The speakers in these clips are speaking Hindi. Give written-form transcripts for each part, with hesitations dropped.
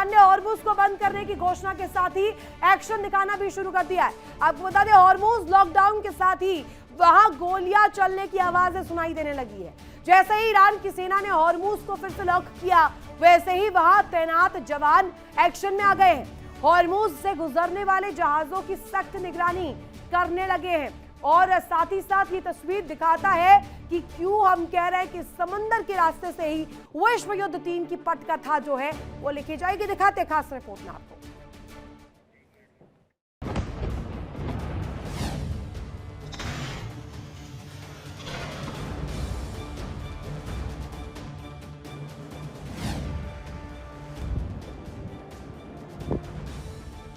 ईरान ने हॉर्मुज को बंद करने की घोषणा के साथ ही एक्शन दिखाना भी शुरू कर दिया है। आपको बता दें, हॉर्मुज लॉकडाउन के साथ ही वहां गोलियां चलने की आवाजें सुनाई देने लगी है। जैसे ही ईरान की सेना ने हॉर्मुज को फिर से लॉक किया, वैसे ही वहां तैनात जवान एक्शन में आ गए हैं। हॉर्मुज से गुजरने वाले जहाजों की सख्त निगरानी करने लगे हैं और साथ ही साथ ये तस्वीर दिखाता है कि क्यों हम कह रहे हैं कि समंदर के रास्ते से ही विश्व युद्ध 3 की पटकथा जो है वो लिखी जाएगी। दिखाते हैं खास रिपोर्ट में आपको।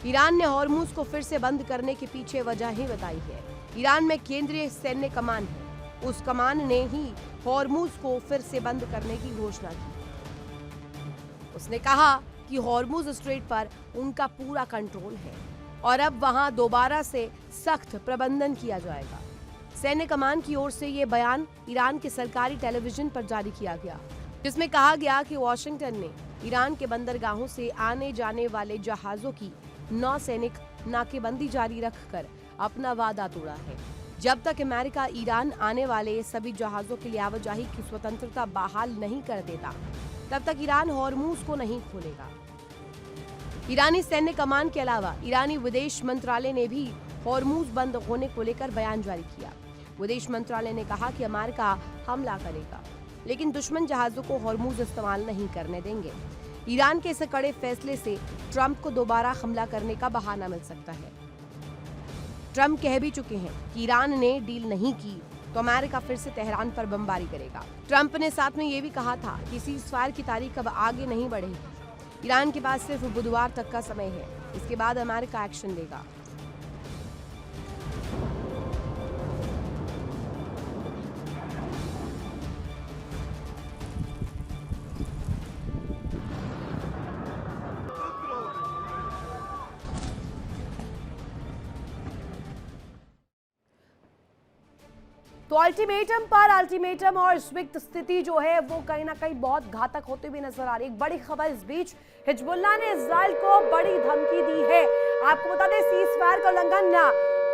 ईरान ने हॉर्मुज को फिर से बंद करने के पीछे वजह ही बताई है। ईरान में केंद्रीय सैन्य कमान है, उस कमान ने ही हॉर्मुज को फिर से बंद करने की घोषणा की। उसने कहा कि हॉर्मुज स्ट्रेट पर उनका पूरा कंट्रोल है और अब वहां दोबारा से सख्त प्रबंधन किया जाएगा। सैन्य कमान की ओर से यह बयान ईरान के सरकारी टेलीविजन पर जारी किया गया, जिसमें कहा गया कि वॉशिंगटन ने ईरान के बंदरगाहों से आने जाने वाले जहाजों की नौसैनिक नाकेबंदी जारी रखकर अपना वादा तोड़ा है। जब तक अमेरिका ईरान आने वाले सभी जहाजों के लिए आवाजाही की स्वतंत्रता बहाल नहीं कर देता, तब तक ईरान हॉर्मुज को नहीं खोलेगा। ईरानी सैन्य कमान के अलावा ईरानी विदेश मंत्रालय ने भी हॉर्मुज बंद होने को लेकर बयान जारी किया। विदेश मंत्रालय ने कहा कि अमेरिका हमला करेगा, लेकिन दुश्मन जहाजों को हॉर्मुज इस्तेमाल नहीं करने देंगे। ईरान के इस कड़े फैसले से ट्रंप को दोबारा हमला करने का बहाना मिल सकता है। ट्रंप कह भी चुके हैं कि ईरान ने डील नहीं की तो अमेरिका फिर से तेहरान पर बमबारी करेगा। ट्रंप ने साथ में ये भी कहा था कि सीज़फायर की तारीख अब आगे नहीं बढ़ेगी। ईरान के पास सिर्फ बुधवार तक का समय है, इसके बाद अमेरिका एक्शन लेगा। तो अल्टीमेटम पर अल्टीमेटम और स्विफ्ट स्थिति जो है वो कहीं ना कहीं बहुत घातक होते हुए नजर आ रही है। एक बड़ी खबर इस बीच, हिजबुल्लाह ने इजराइल को बड़ी धमकी दी है। आपको बता दें, सीज़फायर का उल्लंघन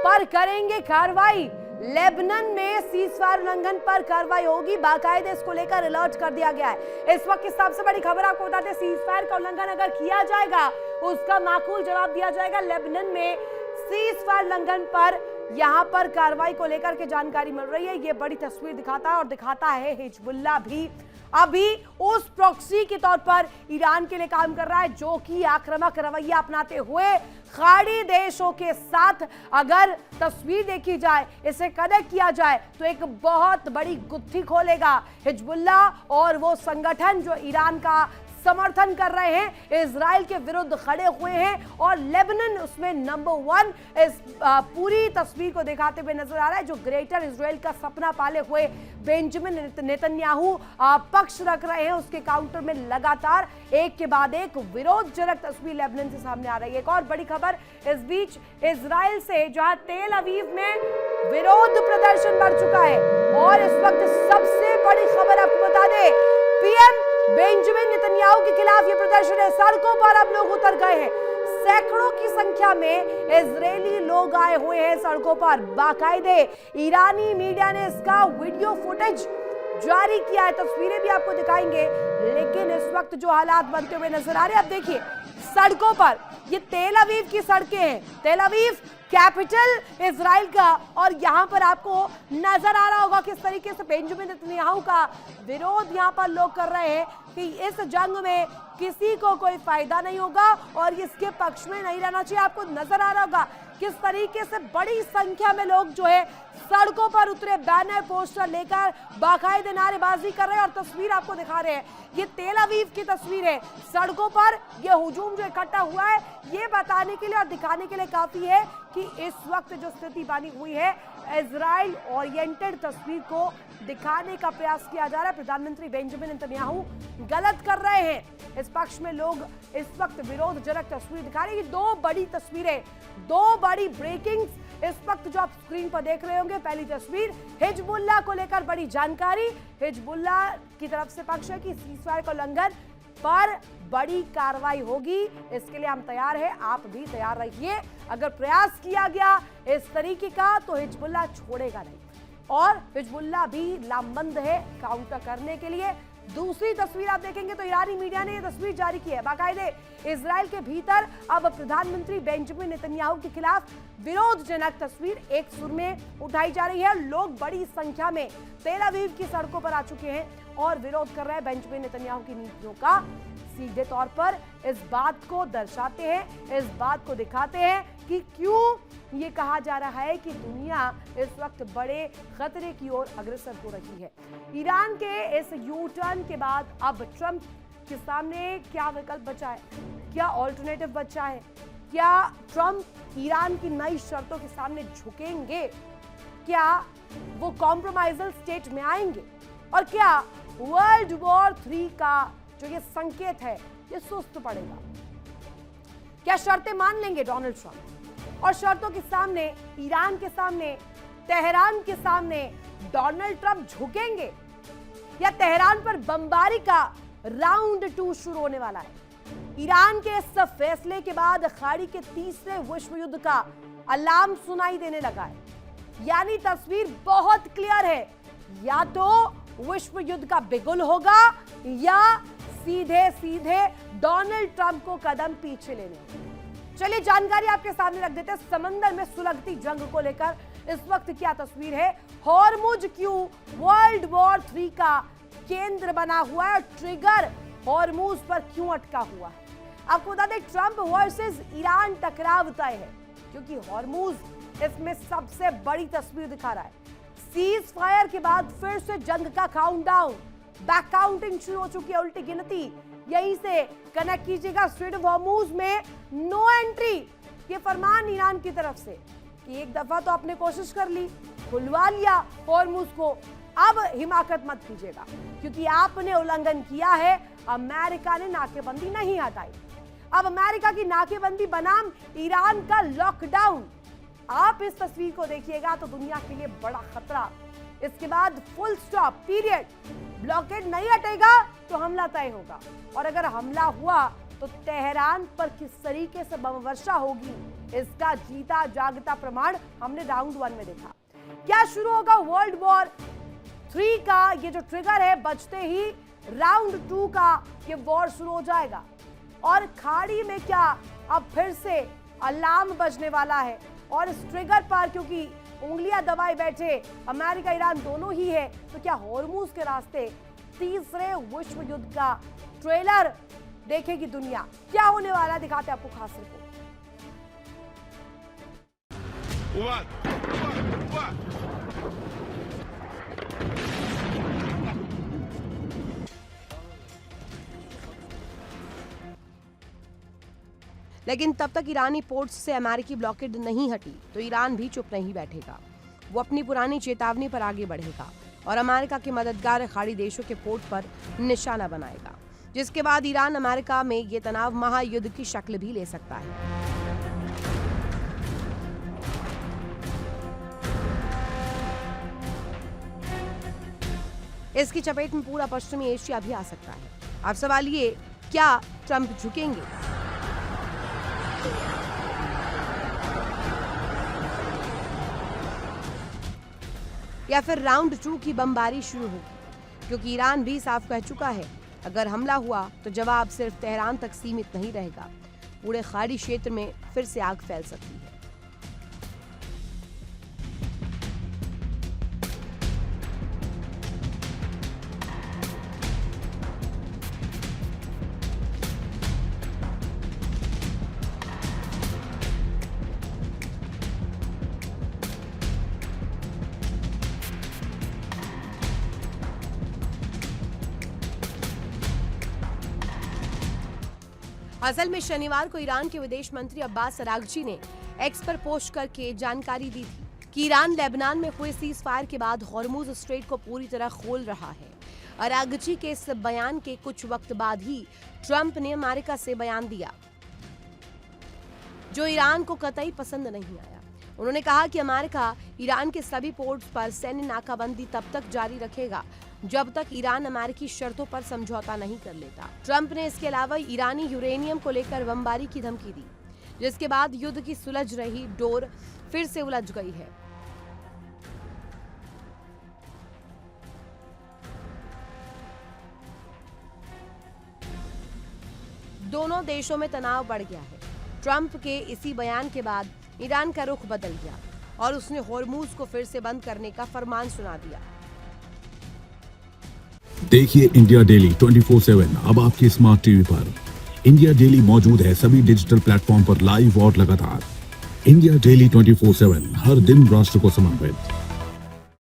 पर करेंगे कार्रवाई। लेबनान में सीज़फायर उल्लंघन पर कार्रवाई होगी, बाकायदे इसको लेकर अलर्ट कर दिया गया है। इस वक्त की सबसे बड़ी खबर आपको बता दें, सीज़फायर का उल्लंघन अगर किया जाएगा उसका माकूल जवाब दिया जाएगा। लेबनान में सीज़फायर उल्लंघन पर यहां पर कार्रवाई को लेकर के जानकारी मिल रही है। ये बड़ी तस्वीर दिखाता है और दिखाता है हिजबुल्लाह भी अभी उस प्रॉक्सी के तौर पर ईरान के लिए काम कर रहा है, जो कि आक्रामक रवैया अपनाते हुए खाड़ी देशों के साथ अगर तस्वीर देखी जाए, इसे कनेक्ट किया जाए तो एक बहुत बड़ी गुत्थी खोलेगा। हिजबुल्लाह और वो संगठन जो ईरान का समर्थन कर रहे हैं, इजराइल के विरुद्ध खड़े हुए हैं और लेबनान उसमें नंबर 1 इस पूरी तस्वीर को दिखाते हुए नजर आ रहा है। जो ग्रेटर इजराइल का सपना पाले हुए बेंजामिन नेतन्याहू पक्ष रख रहे हैं, उसके काउंटर में लगातार एक के बाद एक विरोधजनक तस्वीर लेबनान से सामने आ रही है। एक और बड़ी खबर इस बीच, इजराइल से जहां तेल अवीव में विरोध प्रदर्शन बढ़ चुका है और इस वक्त सबसे बड़ी खबर आपको बता दें, पीएम बेंजामिन नेतन्याहू के खिलाफ ये प्रदर्शन है। सड़कों पर अब लोग उतर गए हैं, सैकड़ों की संख्या में इजरायली लोग आए हुए हैं सड़कों पर। बाकायदे ईरानी मीडिया ने इसका वीडियो फुटेज जारी किया है, तस्वीरें भी आपको दिखाएंगे। लेकिन इस वक्त जो हालात बनते हुए नजर आ रहे हैं, अब देखिए सड़कों पर, ये तेल अवीव की सड़कें हैं, तेल अवीव कैपिटल इजराइल का, और यहां पर आपको नजर आ रहा होगा किस तरीके से बेंजामिन नेतन्याहू का विरोध यहां पर लोग कर रहे हैं कि इस जंग में किसी को कोई फायदा नहीं होगा और इसके पक्ष में नहीं रहना चाहिए। आपको नजर आ रहा होगा किस तरीके से बड़ी संख्या में लोग जो है सड़कों पर उतरे, बैनर पोस्टर लेकर बाकायदे नारेबाजी कर रहे हैं और तस्वीर आपको दिखा रहे हैं। ये तेल अवीव की तस्वीर है, सड़कों पर ये हुजूम जो इकट्ठा हुआ है, ये बताने के लिए और दिखाने के लिए काफी है कि इस वक्त जो स्थिति बनी हुई है, इजराइल ओरिएंटेड तस्वीर को दिखाने का प्रयास किया जा रहा है। प्रधानमंत्री बेंजामिन नेतन्याहू गलत कर रहे हैं, इस पक्ष में लोग इस वक्त विरोधजनक तस्वीर दिखा रहे हैं। दो बड़ी तस्वीरें, दो बड़ी ब्रेकिंग्स इस वक्त जो आप स्क्रीन पर देख रहे होंगे। पहली तस्वीर, हिजबुल्लाह को लेकर बड़ी जानकारी, हिजबुल्लाह की तरफ से पक्ष है कि सीज़फायर का उल्लंघन पर बड़ी कार्रवाई होगी। इसके लिए हम तैयार हैं, आप भी तैयार रहिए। अगर प्रयास किया गया इस तरीके का तो हिजबुल्लाह छोड़ेगा नहीं और हिजबुल्लाह भी लामबंद है काउंटर करने के लिए। दूसरी तस्वीर आप देखेंगे तो ईरानी मीडिया ने यह तस्वीर जारी की है। बाकायदे इजराइल के भीतर अब प्रधानमंत्री बेंजामिन नेतन्याहू के खिलाफ विरोधजनक तस्वीर एक सुर में उठाई जा रही है। लोग बड़ी संख्या में तेल अवीव की सड़कों पर आ चुके हैं और विरोध कर रहे हैं बेंजामिन नेतन्याहू की नीतियों का। सीधे तौर पर इस बात को दर्शाते हैं, इस बात को दिखाते हैं कि क्यों ये कहा जा रहा है कि दुनिया इस वक्त बड़े खतरे की ओर अग्रसर हो रही है। ईरान के इस यू टर्न के बाद अब ट्रंप के सामने क्या विकल्प बचा है, क्या ऑल्टरनेटिव बचा है? क्या ट्रंप ईरान की नई शर्तों के सामने झुकेंगे? क्या वो कॉम्प्रोमाइजल स्टेट में आएंगे? और क्या वर्ल्ड वॉर 3 का जो ये संकेत है ये सुस्त पड़ेगा? क्या शर्तें मान लेंगे डोनाल्ड ट्रंप? और शर्तों के सामने, ईरान के सामने, तेहरान के सामने डोनाल्ड ट्रंप झुकेंगे या तेहरान पर बमबारी का राउंड 2 शुरू होने वाला है? ईरान के इस फैसले के बाद खाड़ी के तीसरे विश्व युद्ध का अलार्म सुनाई देने लगा है। यानी तस्वीर बहुत क्लियर है, या तो विश्व युद्ध का बिगुल होगा या सीधे सीधे डोनाल्ड ट्रंप को कदम पीछे लेने होंगे। चलिए जानकारी आपके सामने रख देते हैं। समंदर में सुलगती जंग को लेकर इस वक्त क्या तस्वीर है? हॉर्मुज क्यों वर्ल्ड वॉर 3 का केंद्र बना हुआ है? ट्रिगर हॉर्मुज पर क्यों अटका हुआ है? आपको बता दें, ट्रंप वर्सेस ईरान टकराव तय है क्योंकि हॉर्मुज इसमें सबसे बड़ी तस्वीर दिखा रहा है। सीज फायर के बाद फिर से जंग का काउंटडाउन, बैक काउंटिंग शुरू हो चुकी है, उल्टी गिनती। यहीं से कनेक्ट कीजिएगा। स्ट्रेट ऑफ हॉर्मुज में नो एंट्री ये फरमान ईरान की तरफ से कि एक दफा तो आपने कोशिश कर ली, खुलवा लिया हॉर्मुज को, अब हिमाकत मत कीजिएगा क्योंकि आपने उल्लंघन किया है। अमेरिका ने नाकेबंदी नहीं हटाई। अब अमेरिका की नाकेबंदी बनाम ईरान का लॉकडाउन। आप इस तस्वीर को देखिएगा तो दुनिया के लिए बड़ा खतरा। इसके बाद फुल स्टॉप, पीरियड। ब्लॉकेड नहीं हटेगा तो हमला तय होगा और अगर हमला हुआ तो तेहरान पर किस तरीके से बम वर्षा होगी इसका जीता जागता प्रमाण हमने राउंड 1 में देखा। क्या शुरू होगा वर्ल्ड वॉर 3 का ये जो ट्रिगर है, बजते ही राउंड 2 का ये वॉर शुरू हो जाएगा। और खाड़ी में क्या अब फिर से अलार्म बजने वाला है? और इस ट्रिगर पर क्योंकि उंगलियां दबाए बैठे अमेरिका ईरान दोनों ही है, तो क्या हॉर्मुज के रास्ते तीसरे विश्व युद्ध का ट्रेलर देखेगी दुनिया? क्या होने वाला है दिखाते हैं आपको खास रिपोर्ट। लेकिन तब तक ईरानी पोर्ट्स से अमेरिकी ब्लॉकेड नहीं हटी तो ईरान भी चुप नहीं बैठेगा। वो अपनी पुरानी चेतावनी पर आगे बढ़ेगा और अमेरिका के मददगार खाड़ी देशों के पोर्ट पर निशाना बनाएगा, जिसके बाद ईरान अमेरिका में ये तनाव महायुद्ध की शक्ल भी ले सकता है। इसकी चपेट में पूरा पश्चिमी एशिया भी आ सकता है। अब सवाल ये, क्या ट्रंप झुकेंगे? या फिर राउंड 2 की बमबारी शुरू होगी? क्योंकि ईरान भी साफ कह चुका है, अगर हमला हुआ तो जवाब सिर्फ तेहरान तक सीमित नहीं रहेगा, पूरे खाड़ी क्षेत्र में फिर से आग फैल सकती है। असल में शनिवार को ईरान के विदेश मंत्री अब्बास अरागची ने एक्स पर पोस्ट करके जानकारी दी थी कि ईरान लेबनान में हुए सीज फायर के बाद हॉर्मुज स्ट्रेट को पूरी तरह खोल रहा है। अरागची के इस बयान के कुछ वक्त बाद ही ट्रंप ने अमेरिका से बयान दिया, जो ईरान को कतई पसंद नहीं आया। उन्होंने कहा कि अमेरिका ईरान के सभी पोर्ट्स पर सैन्य नाकाबंदी तब तक जारी रखेगा जब तक ईरान अमेरिकी शर्तों पर समझौता नहीं कर लेता। ट्रंप ने इसके अलावा ईरानी यूरेनियम को लेकर बमबारी की धमकी दी, जिसके बाद युद्ध की सुलझ रही डोर फिर से उलझ गई है। दोनों देशों में तनाव बढ़ गया है। ट्रंप के इसी बयान के बाद ईरान का रुख बदल गया और उसने होर्मुज को फिर से बंद करने का फरमान सुना दिया। देखिए इंडिया डेली 24/7 अब आपके स्मार्ट टीवी पर। इंडिया डेली मौजूद है सभी डिजिटल प्लेटफॉर्म पर लाइव और लगातार। इंडिया डेली 24/7 हर दिन राष्ट्र को समर्पित।